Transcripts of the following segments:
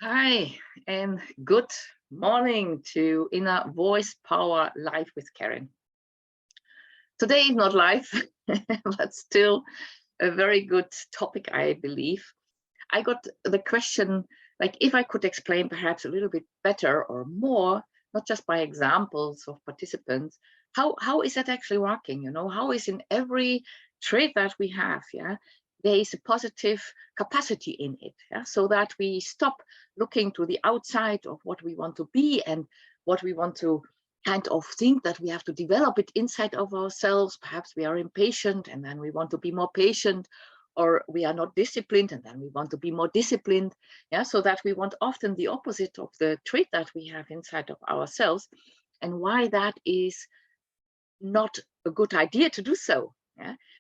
Hi, and good morning to Inner Voice Power Live with Karin. Today is not live, but still a very good topic, I believe. I got the question, like if I could explain perhaps a little bit better or more, not just by examples of participants, how is that actually working? How is in every trait that we have, there is a positive capacity in it, so that we stop looking to the outside of what we want to be and what we want to kind of think that we have to develop it inside of ourselves. Perhaps we are impatient and then we want to be more patient, or we are not disciplined and then we want to be more disciplined, so that we want often the opposite of the trait that we have inside of ourselves, and why that is not a good idea to do so.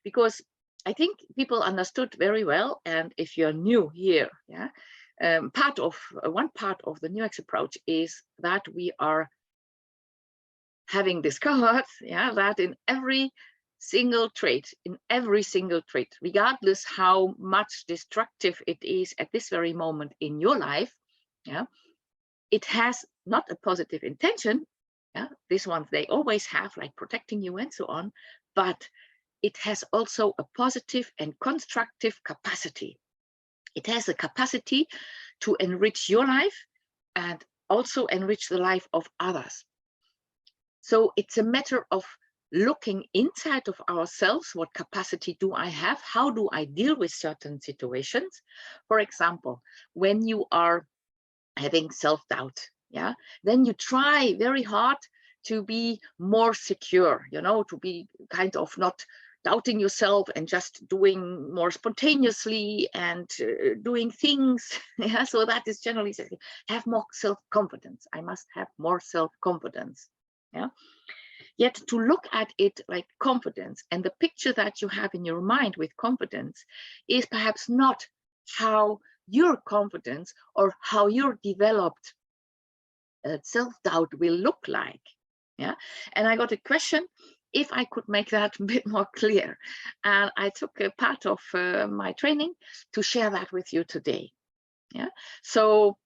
Because I think people understood very well, and if you're new here, one part of the New Age approach is that we are having discovered that in every single trait, regardless how much destructive it is at this very moment in your life, it has not a positive intention. These ones they always have, like protecting you and so on, but it has also a positive and constructive capacity. It has a capacity to enrich your life and also enrich the life of others. So it's a matter of looking inside of ourselves. What capacity do I have? How do I deal with certain situations? For example, when you are having self-doubt, then you try very hard to be more secure, to be kind of not doubting yourself and just doing more spontaneously and doing things. So that is generally saying, have more self-confidence. I must have more self-confidence. Yet to look at it like confidence, and the picture that you have in your mind with confidence is perhaps not how your confidence or how your developed self-doubt will look like. And I got a question if I could make that a bit more clear, and I took a part of my training to share that with you today. So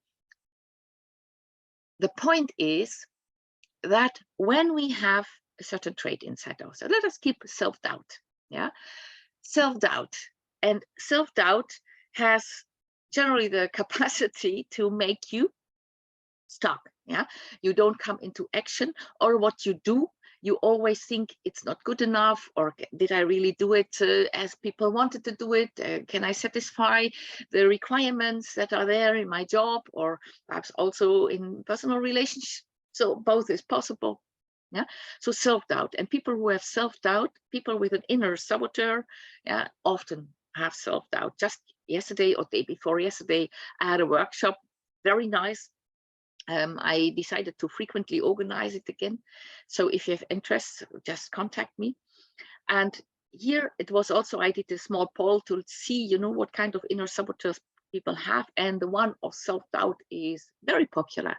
the point is that when we have a certain trait inside ourselves, let us keep self-doubt. Self-doubt, and self-doubt has generally the capacity to make you stuck. You don't come into action, or what you do, you always think it's not good enough, or did I really do it as people wanted to do it? Can I satisfy the requirements that are there in my job, or perhaps also in personal relationships? So both is possible. So self-doubt, and people who have self-doubt, people with an inner saboteur, often have self-doubt. Just yesterday or day before yesterday, I had a workshop, very nice. I decided to frequently organize it again. So if you have interest, just contact me. And here it was also, I did a small poll to see, what kind of inner saboteurs people have. And the one of self-doubt is very popular.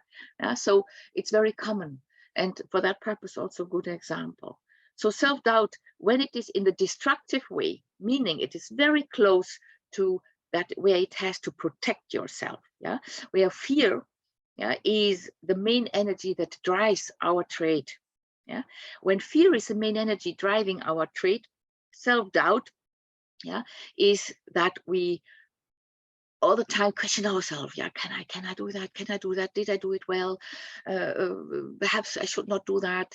So it's very common. And for that purpose, also a good example. So self-doubt, when it is in the destructive way, meaning it is very close to that where it has to protect yourself, where fear is the main energy that drives our trait. When fear is the main energy driving our trait, self-doubt is that we all the time question ourselves, can I do that? Can I do that? Did I do it well? Perhaps I should not do that.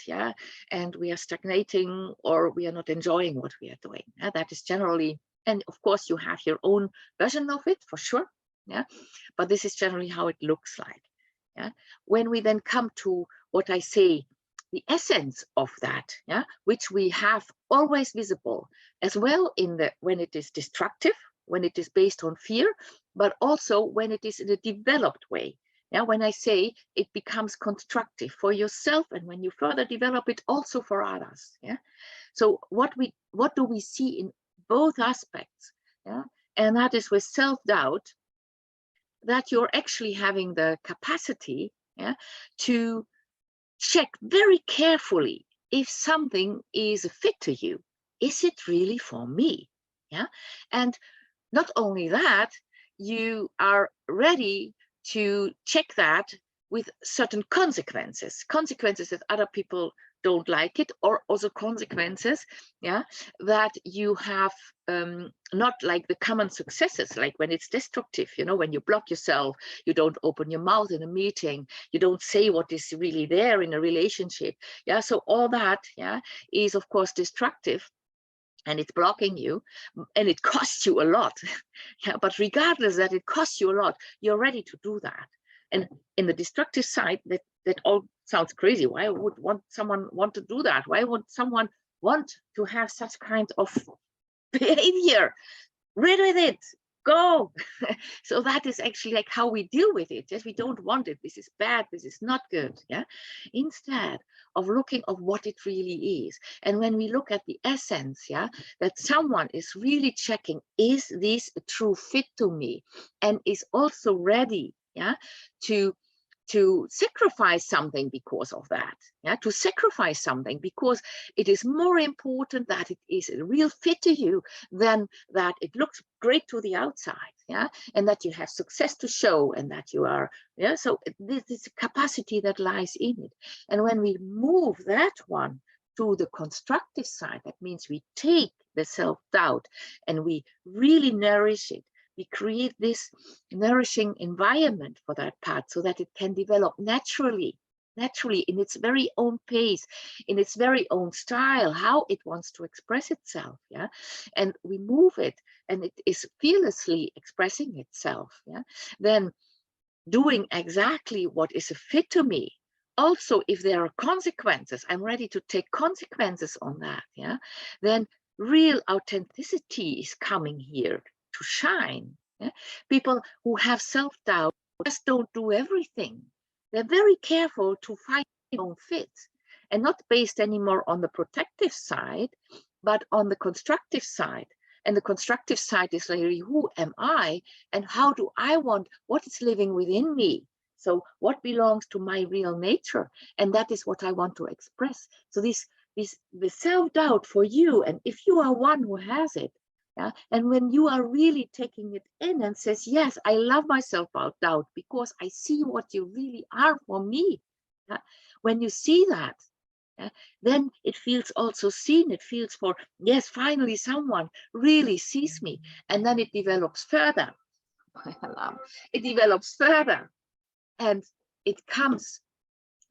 And we are stagnating, or we are not enjoying what we are doing. That is generally, and of course you have your own version of it for sure. But this is generally how it looks like. When we then come to what I say, the essence of that, which we have always visible as well in the when it is destructive, when it is based on fear, but also when it is in a developed way. When I say it becomes constructive for yourself, and when you further develop it also for others. So what do we see in both aspects? And that is with self-doubt, that you're actually having the capacity to check very carefully if something is a fit to you. Is it really for me? And not only that, you are ready check that with certain consequences that other people don't like it, or also consequences, yeah, that you have not like the common successes, like when it's destructive, you know, when you block yourself, you don't open your mouth in a meeting, you don't say what is really there in a relationship, yeah. So all that, yeah, is of course destructive, and it's blocking you, and it costs you a lot. Yeah, but regardless that it costs you a lot, you're ready to do that. And in the destructive side, that all sounds crazy. Why would someone want to do that? Why would someone want to have such kind of behavior? Rid with it, go. So that is actually like how we deal with it. Yes, we don't want it, this is bad, this is not good, yeah, instead of looking at what it really is. And when we look at the essence, yeah, that someone is really checking, is this a true fit to me, and is also ready, yeah, to sacrifice something because of that, yeah, to sacrifice something because it is more important that it is a real fit to you than that it looks great to the outside, yeah, and that you have success to show, and that you are, yeah. So this is a capacity that lies in it. And when we move that one to the constructive side, that means we take the self-doubt and we really nourish it. We create this nourishing environment for that part so that it can develop naturally in its very own pace, in its very own style, how it wants to express itself, yeah. And we move it, and it is fearlessly expressing itself, yeah. Then doing exactly what is a fit to me. Also, if there are consequences, I'm ready to take consequences on that, yeah. Then real authenticity is coming here to shine, yeah? People who have self-doubt just don't do everything. They're very careful to find their own fit, and not based anymore on the protective side, but on the constructive side. And the constructive side is really, who am I, and how do I want, what is living within me? So what belongs to my real nature? And that is what I want to express. So the self-doubt for you, and if you are one who has it, yeah, and when you are really taking it in and says, yes, I love my self-doubt because I see what you really are for me. Yeah? When you see that, yeah, then it feels also seen. It feels for, yes, finally someone really sees me. And then it develops further. It develops further. And it comes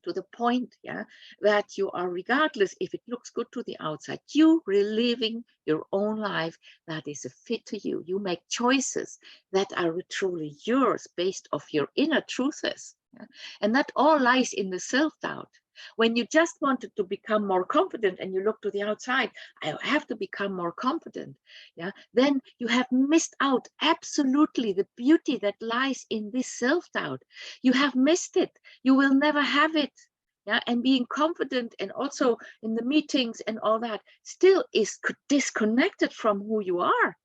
to the point, yeah, that you are, regardless if it looks good to the outside, you reliving your own life that is a fit to you. You make choices that are truly yours based off your inner truths. Yeah? And that all lies in the self-doubt. When you just wanted to become more confident and you look to the outside, I have to become more confident, yeah, then you have missed out absolutely the beauty that lies in this self-doubt. You have missed it. You will never have it. Yeah, and being confident and also in the meetings and all that still is disconnected from who you are.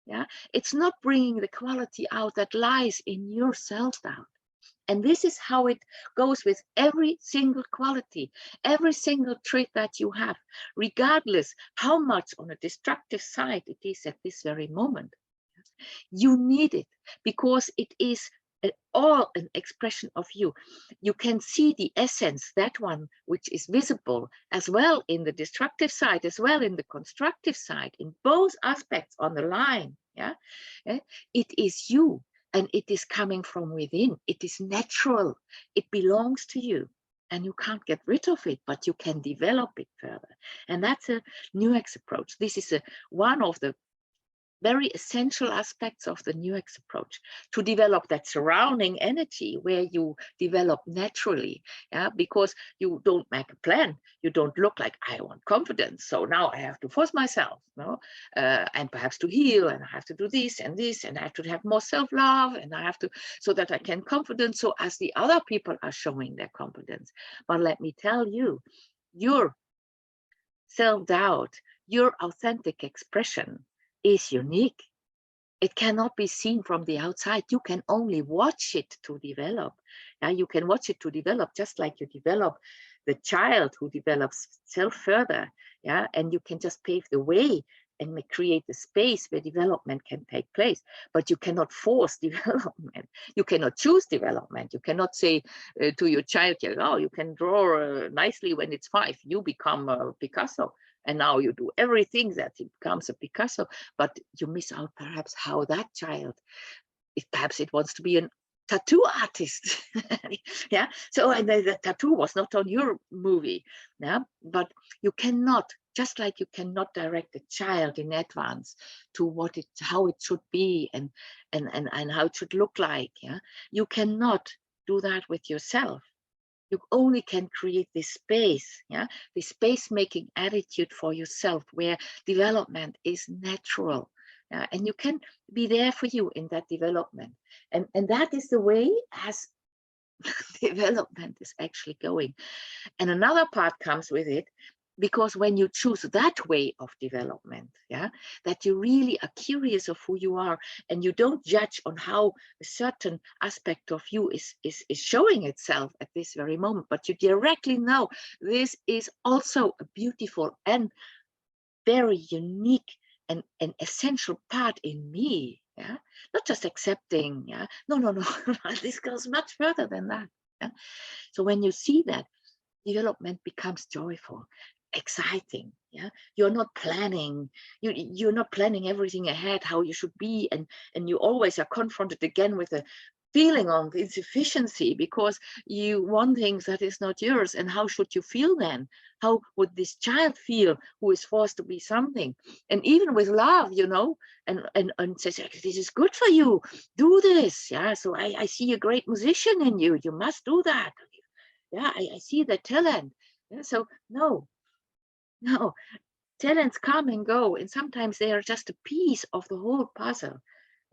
Yeah, it's not bringing the quality out that lies in your self-doubt. And this is how it goes with every single quality, every single trait that you have, regardless how much on a destructive side it is at this very moment. You need it because it is all an expression of you. You can see the essence, that one which is visible as well in the destructive side, as well in the constructive side, in both aspects on the line. Yeah, it is you. And it is coming from within. It is natural. It belongs to you. And you can't get rid of it, but you can develop it further. And that's a Nuix approach. This is one of the very essential aspects of the Nuix approach, to develop that surrounding energy where you develop naturally, yeah, because you don't make a plan. You don't look like, I want confidence, so now I have to force myself, no, and perhaps to heal, and I have to do this, and I have to have more self-love, and I have to, so that I can confidence, so as the other people are showing their confidence. But let me tell you, your self-doubt, your authentic expression is unique. It cannot be seen from the outside. You can only watch it to develop. Now you can watch it to develop, just like you develop the child who develops self further. Yeah, and you can just pave the way and create a space where development can take place. But you cannot force development. You cannot choose development. You cannot say to your child, oh, you can draw nicely when it's 5. You become a Picasso. And now you do everything that it becomes a Picasso. But you miss out perhaps how that child, if perhaps it wants to be an tattoo artist. Yeah, so and the tattoo was not on your movie. Yeah, but you cannot, just like you cannot direct a child in advance to how it should be and how it should look like. Yeah, you cannot do that with yourself. You only can create this space, yeah, this space making attitude for yourself where development is natural. And you can be there for you in that development. And that is the way as development is actually going. And another part comes with it, because when you choose that way of development, yeah, that you really are curious of who you are, and you don't judge on how a certain aspect of you is showing itself at this very moment, but you directly know this is also a beautiful and very unique and an essential part in me. Yeah, not just accepting. Yeah, no. This goes much further than that. Yeah? So when you see that, development becomes joyful, exciting. Yeah, you're not planning. You're not planning everything ahead how you should be, and you always are confronted again with a feeling of insufficiency because you want things that is not yours. And how should you feel then? How would this child feel who is forced to be something? And even with love, and says, this is good for you, do this. Yeah, so I see a great musician in you, you must do that. Yeah, I see the talent. Yeah, so no, talents come and go, and sometimes they are just a piece of the whole puzzle.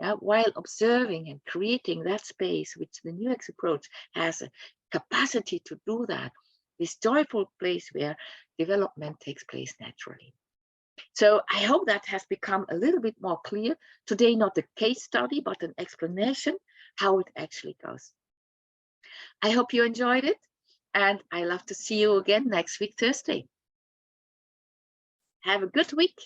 Yeah, while observing and creating that space, which the New X approach has a capacity to do that, this joyful place where development takes place naturally. So I hope that has become a little bit more clear. Today, not a case study, but an explanation how it actually goes. I hope you enjoyed it. And I love to see you again next week, Thursday. Have a good week.